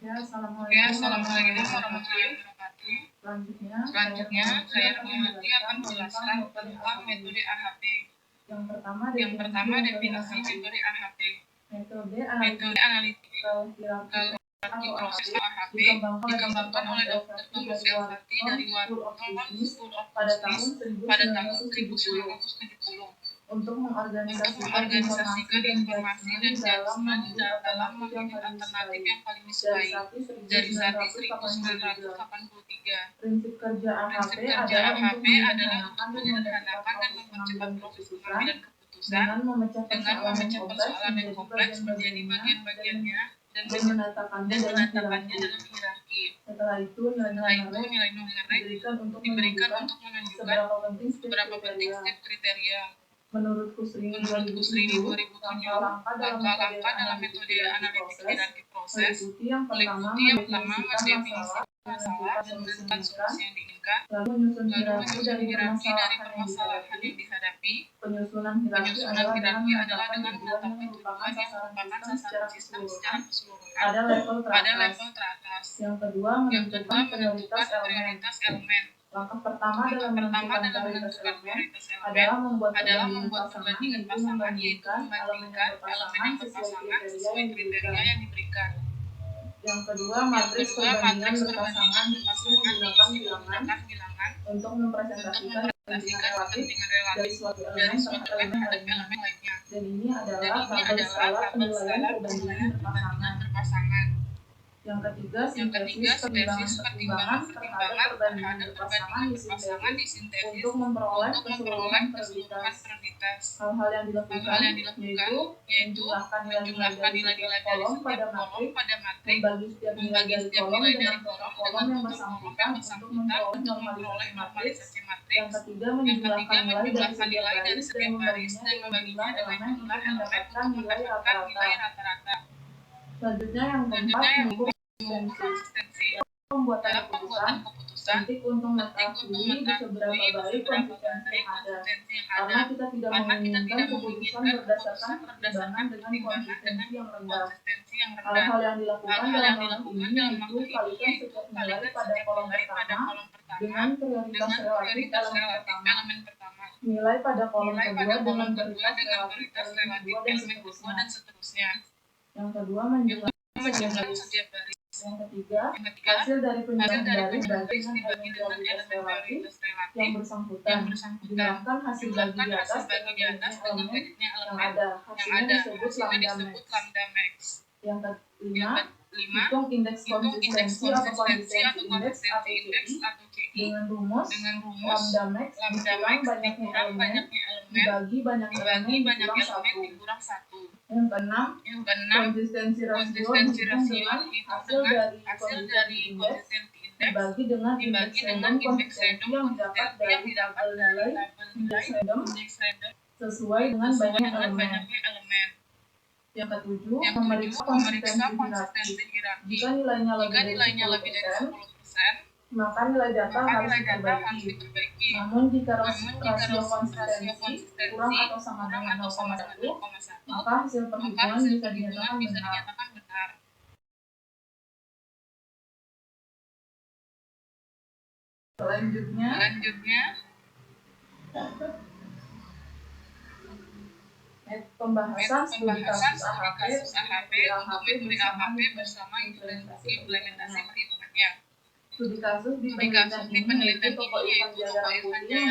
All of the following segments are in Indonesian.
Ya, Oke, assalamualaikum warahmatullahi wabarakatuh. Selanjutnya, saya akan menjelaskan tentang metode AHP. Yang pertama, definisi metode AHP. Metode analitik kalkulasi proses AHP dikembangkan oleh Dr. Thomas Elfati dari Wharton School of Justice pada tahun 1970 untuk mengorganisasikan informasi dan data dalam marketing alternatif yang paling disukai dari saat 1983. Prinsip kerja AHP adalah untuk menyederhanakan dan mempercepat proses pengambilan keputusan dengan memecah persoalan yang kompleks menjadi bagian-bagiannya dan menetapkannya dalam hierarki. Setelah itu, nilai numerik diberikan untuk menunjukkan seberapa penting setiap kriteria. Menurut Kusrini 2007, langkah-langkah dalam metode analitik hierarki proses meliputi yang pertama mendefinisi masalah dan menentukan solusi yang diinginkan, lalu menyusun hierarki dari permasalahan yang dihadapi. Penyusunan hierarki adalah dengan menetapkan tujuan yang merupakan sasaran sistem secara keseluruhan pada level teratas. Yang kedua, menentukan prioritas elemen. Langkah pertama dalam menentukan prioritas elemen adalah membuat perbandingan pasangan, yaitu membandingkan elemen yang berpasangan sesuai kriteria yang diberikan. Yang kedua, matriks perbandingan berpasangan diisi menggunakan bilangan untuk mempresentasikan kepentingan relatif dari suatu elemen terhadap elemen lainnya. Dan ini adalah tabel skala penilaian perbandingan berpasangan. Yang ketiga, sintesis pertimbangan terhadap perbandingan berpasangan disintesis untuk memperoleh keseluruhan prioritas. Hal-hal yang dilakukan yaitu menjumlahkan nilai-nilai dari setiap kolom pada matrik, membagi setiap nilai dari kolom dengan kolom yang bersangkutan untuk memperoleh normalisasi matrik. Yang ketiga, menjumlahkan nilai dari setiap baris dan membaginya dengan jumlah elemen untuk mendapatkan nilai rata-rata. Selanjutnya yang keempat, konsistensi pembuatan keputusan penting untuk mengetahui seberapa baik konsistensi yang ada, karena kita tidak menginginkan keputusan berdasarkan pertimbangan dengan konsistensi yang rendah. Hal-hal yang dilakukan dalam langkah ini yaitu kalikan setiap nilai pada kolom pertama dengan prioritas relatif elemen pertama, nilai pada kolom kedua dengan prioritas relatif elemen kedua dan seterusnya. Yang kedua, menjumlahkan setiap baris. Yang ketiga, hasil dari penjumlahan baris dibagi dengan elemen prioritas relatif yang bersangkutan. Jumlahkan hasil bagi di atas dengan banyaknya elemen yang ada. Hasilnya disebut lambda max. Yang kelima, hitung indeks konsistensi atau konsistensi indeks atau CI dengan rumus lambda max dikurang banyaknya elemen dibagi banyaknya elemen dikurang 1. Yang keenam, konsistensi rasio dihitung dengan hasil dari konsistensi indeks dibagi dengan indeks random konsistensi yang didapat dari tabel nilai indeks random sesuai dengan banyaknya elemen. Yang ketujuh, memeriksa konsistensi hierarki. Jika nilainya lebih dari 10%, maka nilai data harus diperbaiki. Namun jika rasio konsistensi kurang atau sama dengan 0,1, maka hasil perhitungan bisa dinyatakan benar. Selanjutnya pembahasan studi kasus AHP untuk metode AHP bersama implementasi perhitungannya. Studi kasus di penelitian ini yaitu Toko Irfan Jaya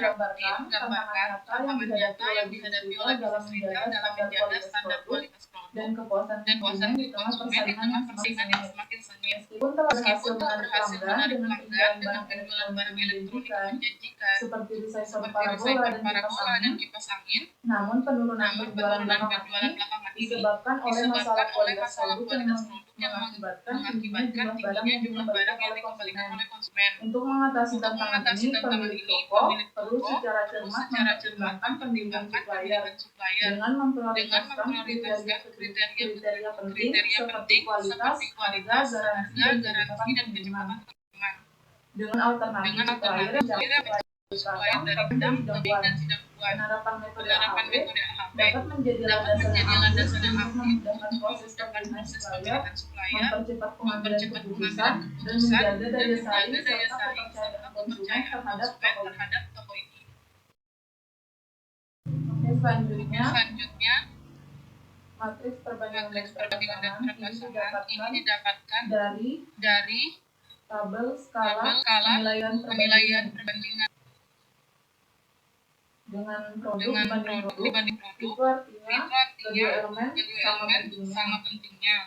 Rangkuti menggambarkan tantangan nyata yang dihadapi oleh dalam menjaga standar kualitas produk dan kepuasan konsumen di tengah persaingan yang semakin sengit. Meskipun telah berhasil menarik pelanggan dengan penjualan barang elektronik menjanjikan seperti recycler parabola dan kipas angin, namun penurunan penjualan belakangan ini disebabkan oleh masalah kualitas produk yang mengakibatkan tingginya jumlah barang yang dikembalikan oleh konsumen. Untuk mengatasi tantangan ini, pemilik toko perlu secara cermat mempertimbangkan penilaian supplier dengan memprioritaskan kriteria penting seperti kualitas, harga, garansi, dan kecepatan pengiriman. Dengan alternatif supplier yang supplier dari bidang tebing dan sidang kuat. Penerapan metode Penerapan AHP metode AHP dapat menjadi dapat menjadi landasan yang untuk aktif memudahkan untuk proses memudahkan pemilihan proses supplier, pemilihan supplier, mempercepat pengambilan mempercepat keputusan, pengambilan dan keputusan, menjaga dan daya menjaga saing daya serta saing serta kepercayaan konsumen kepercayaan terhadap konsumen toko ini. terhadap toko ini. Oke, selanjutnya Selanjutnya, matriks perbandingan dan matriks perbandingan dan perpasangan ini didapatkan dari tabel skala penilaian penilaian perbandingan dengan produk dengan dibanding produk produk. dibanding produk. Itu Itu artinya artinya kedua elemen sama pentingnya.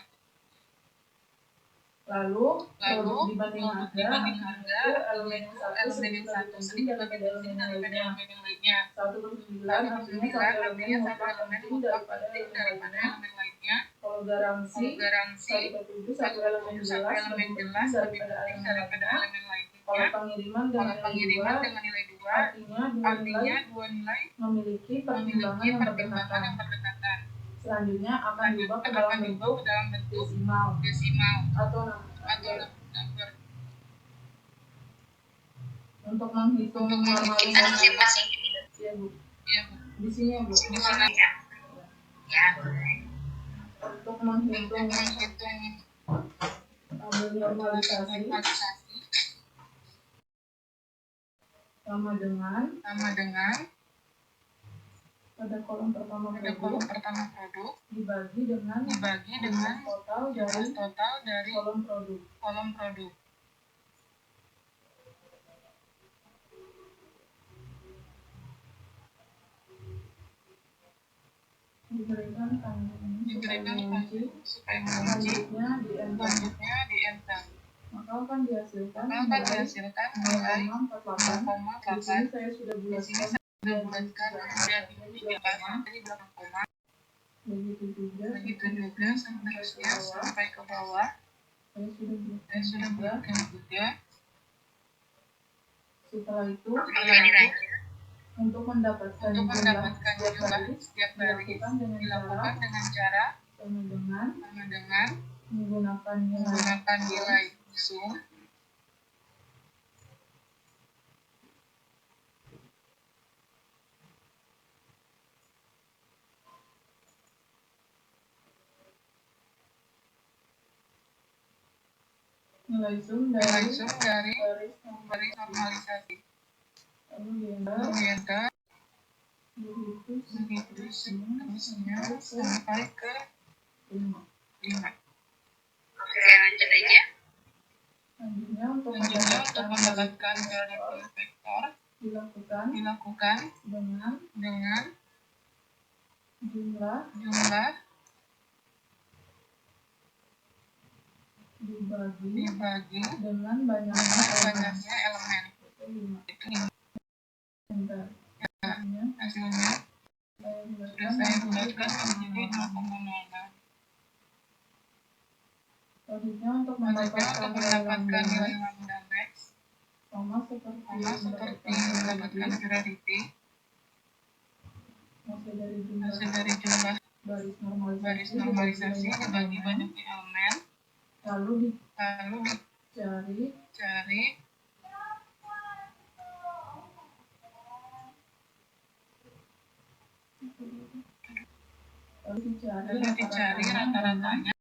Lalu produk dibanding harga itu elemen yang satu sedikit lebih penting daripada elemen yang lainnya. 1/9 artinya satu elemen mutlak penting daripada elemen lainnya. Kalau garansi 1/7 satu elemen jelas lebih penting daripada elemen lainnya. Kalau pengiriman dengan nilai 2 artinya dua nilai memiliki pertimbangan yang berdekatan. Selanjutnya akan diubah ke dalam bentuk desimal atau number. Untuk menghitung normalisasi, ya Bu. Di sini ya Bu. Untuk menghitung tabel normalisasi sama dengan pada kolom pertama produk dibagi dengan total dari kolom produk. Diberikan tanggung supaya mengunci, selanjutnya di enter. Maka akan dihasilkan nilai 0,48. Di sini saya sudah bulatkan menjadi 8 koma. Begitu juga seterusnya sampai ke bawah. Saya sudah bulatkan juga. Setelah itu untuk mendapatkan jumlah setiap baris dilakukan dengan cara sama dengan menggunakan nilai sum dari baris normalisasi. Lalu dienter. Begitu seterusnya sampai ke 5. Oke, lanjut aja. Selanjutnya untuk mendapatkan variable vektor dilakukan dengan jumlah dibagi dengan banyaknya elemen. Itu 5. Hasilnya sudah saya bulatkan menjadi 0,06. Selanjutnya untuk mendapatkan nilai lambda max sama seperti mendapatkan priority hasil dari jumlah baris normalisasi dibagi banyaknya elemen, lalu dicari rata-ratanya.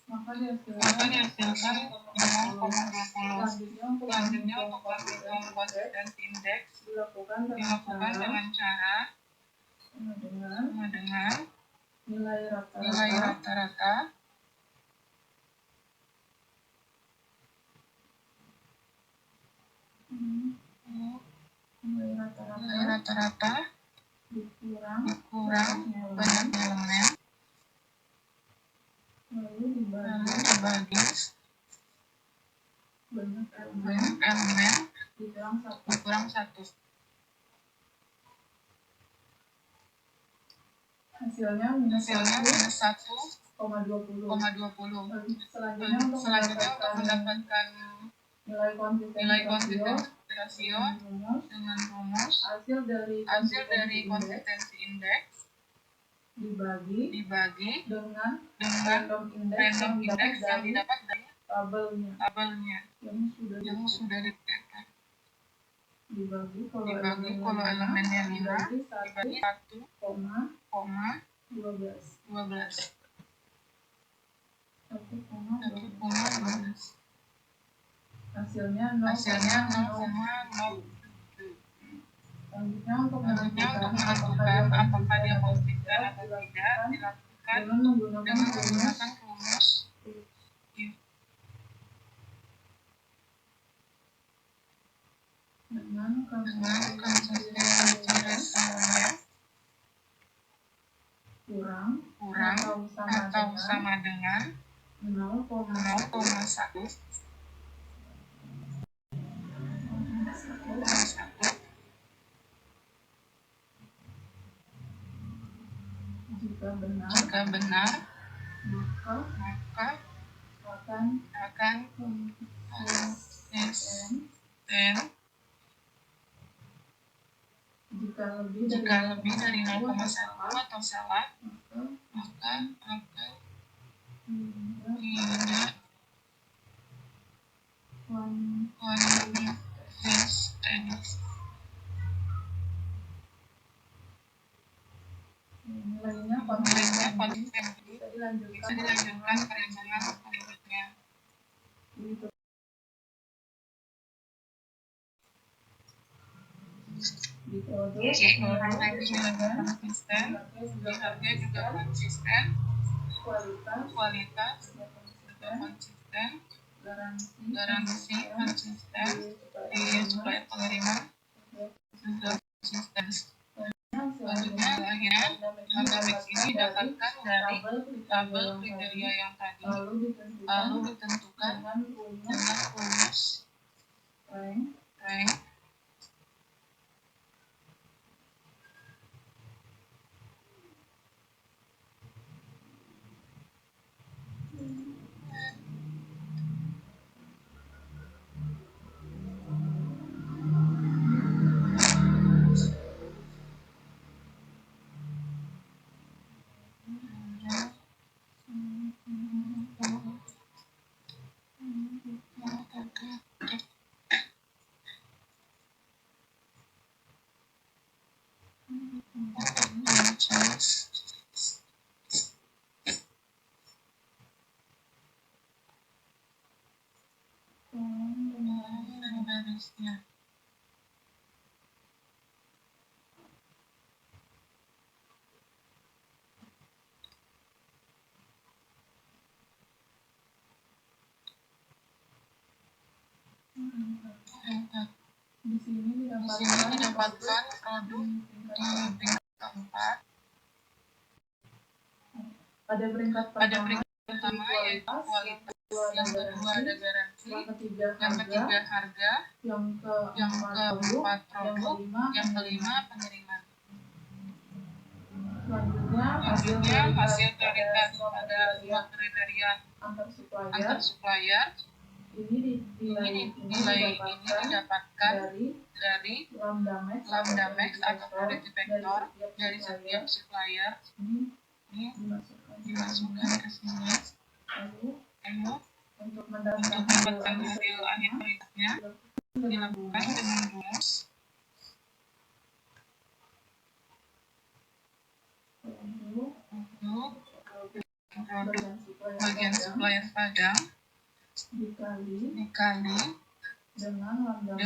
Maka dihasilkan 0,20. Selanjutnya untuk menghitung konsistensi indeks dilakukan dengan cara sama dengan nilai rata-rata dikurang banyaknya elemen, lalu dibagi banyak elemen dikurang 1. Hasilnya minus hasilnya minus 1,20. 1,20. Selanjutnya untuk mendapatkan nilai nilai konsistensi konsistensi rasio dengan dengan rumus hasil dari konsistensi indeks dibagi dibagi dengan dengan random index yang didapat dari tabelnya yang sudah dipetakan. dibagi Dibagi kalau elemennya 5 dibagi 1,12. 1,12. 1,12. Hasilnya 0,0. Selanjutnya untuk menentukan apakah dia konsisten atau tidak dilakukan dengan menggunakan rumus dengan konsistensi rasionya kurang atau sama dengan 0,1. Jika benar, maka akan konsisten. Jika lebih dari 0,1 atau salah, maka akan tidak konsisten. Nilainya konsisten. bisa dilanjutkan perhitungan selanjutnya. Di produk konsisten, di harga juga konsisten, kualitas juga konsisten, garansi konsisten, di supplier pengiriman juga konsisten. Selanjutnya akhirnya harga mix ini didapatkan dari tabel kriteria yang tadi, lalu ditentukan dengan rumus rank barisnya. Di sini didapatkan produk di tingkat keempat. Pada peringkat pertama yaitu kualitas, yang kedua ada garansi, yang ketiga harga, yang keempat produk, yang kelima pengiriman. Selanjutnya hasil prioritas pada sebuah kriteria antar supplier. Nilai ini didapatkan dari lambda max atau priority vector dari setiap supplier. Ini dimasukkan ke sini. Lalu untuk mendapatkan hasil akhir prioritasnya dilakukan dengan rumus untuk produk bagian supplier Padang dikali dengan lambda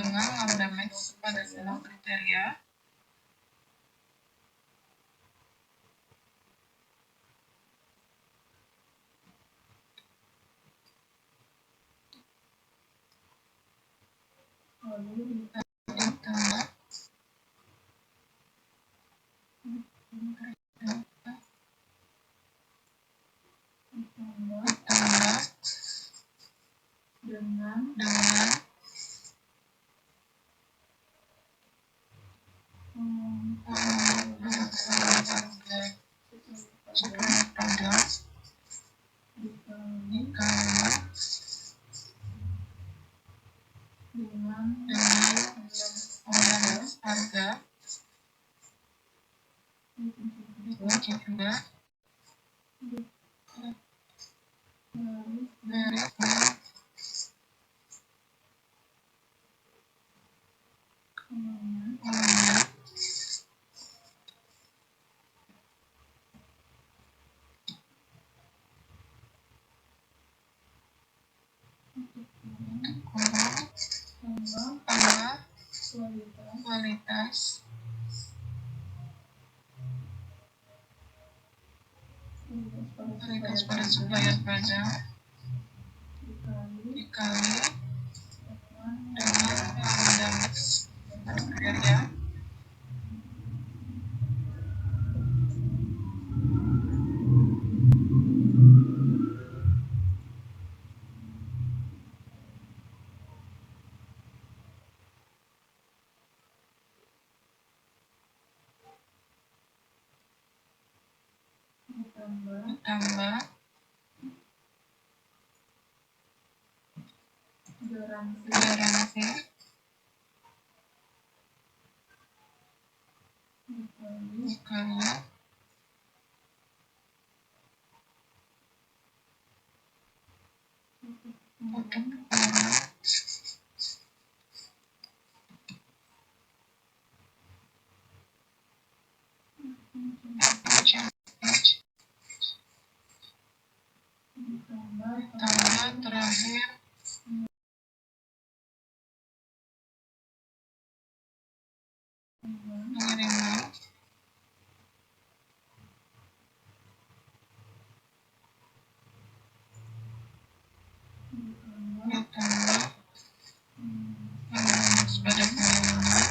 max pada sebuah kriteria ditambah dengan juga kualitas pada supplier pajak dikali dengan lambda mix kriteria ditambah garansi dikali pupuk tambah terakhir pengiriman ditambah pada pengiriman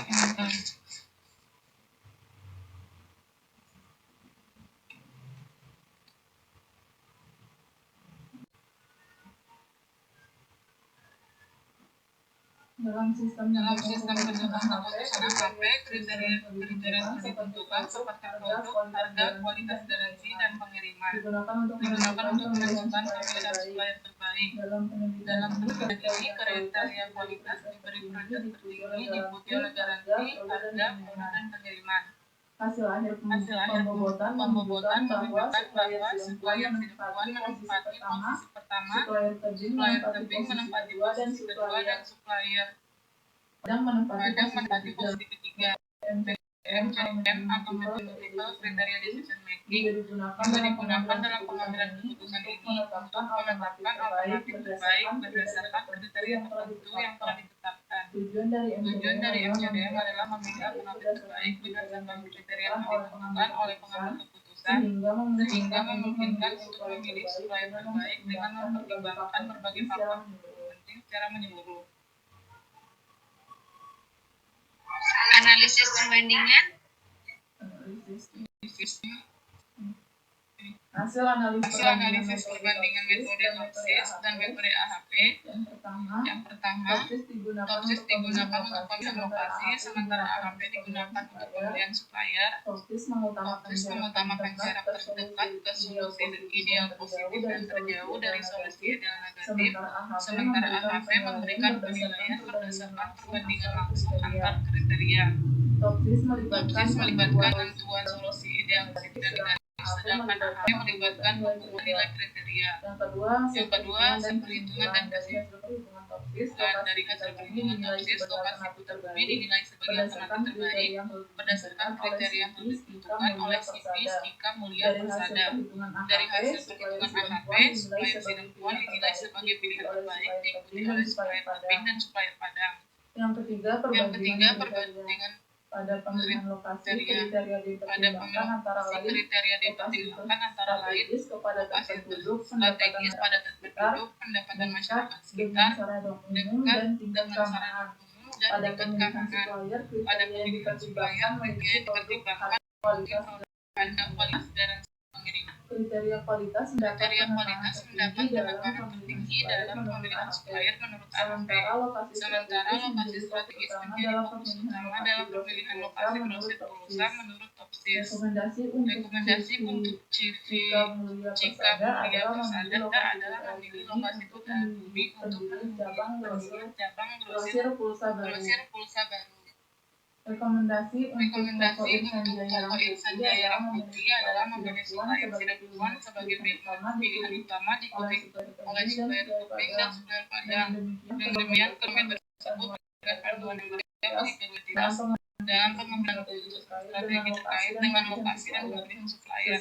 enter. Dalam sistem penentuan keputusan AKP, kriteria yang ditentukan seperti produk, harga, kualitas garansi, dan pengiriman digunakan untuk menentukan pemilihan supplier terbaik. Dalam penelitian ini, kriteria kualitas diberi proyek tertinggi diikuti oleh garansi, harga, produk, dan pengiriman. Hasil akhir pembobotan menunjukkan bahwa supplier Sidempuan menempati posisi pertama, supplier tebing menempati posisi kedua, dan supplier Padang menempati posisi ketiga. MCM atau Mathematical Criteria Decision Making juga digunakan dalam pengambilan keputusan ini untuk menetapkan alternatif terbaik berdasarkan kriteria tertentu yang telah ditetapkan. Tujuan dari MCDM adalah memilih alternatif terbaik berdasarkan kriteria yang ditentukan oleh pengambil keputusan sehingga memungkinkan untuk memilih supplier terbaik dengan mempertimbangkan berbagai faktor penting secara menyeluruh. Analisis perbandingan Hasil analisis perbandingan metode TOPSIS dan metode AHP. Yang pertama, TOPSIS digunakan untuk pemilihan lokasi, sementara AHP digunakan untuk pemilihan supplier. TOPSIS mengutamakan jarak terdekat ke solusi ideal positif dan terjauh dari solusi ideal negatif, sementara AHP memberikan penilaian berdasarkan perbandingan langsung antar kriteria. TOPSIS melibatkan tentuan solusi ideal positif dan negatif, sedangkan AHP melibatkan pengumpulan nilai kriteria. Yang kedua, hasil perhitungan dan dari hasil perhitungan TOPSIS, lokasi bumi dinilai sebagai alternatif terbaik berdasarkan kriteria yang ditentukan oleh CIPIS Ika Mulia Persada. Dari hasil perhitungan AHP, supplier Sidempuan dinilai sebagai pilihan terbaik diikuti oleh supplier tebing dan supplier Padang. Yang ketiga, perbandingan pada pemilihan lokasi kriteria dipertimbangkan antara lain strategis kepada penduduk, strategis pada penduduk, pendapatan masyarakat sekitar, dekat dengan sarana umum dan tingkat keamanan. Pada pemilihan supplier kriteria dipertimbangkan kualitas dan pengiriman. Kriteria kualitas mendapat penekanan penekanan tertinggi dalam pemilihan supplier menurut AHP. Sementara Sementara lokasi strategis menjadi fokus utama dalam pemilihan lokasi grosir pulsa menurut Topsis. Rekomendasi untuk CV jika Mulia Persada adalah memilih lokasi kota bumi untuk cabang grosir pulsa baru. Rekomendasi untuk Toko Irsan Jaya Rangkuti adalah memilih supplier Cirebon sebagai pilihan utama oleh supplier Kuping dan supplier Padang. Dengan demikian, kami tersebut berdasarkan panduan yang berbeda identitas dalam pengembangan strategi terkait dengan lokasi dan pemilihan supplier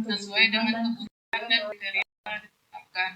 sesuai dengan kebutuhan dan kriteria yang ditetapkan.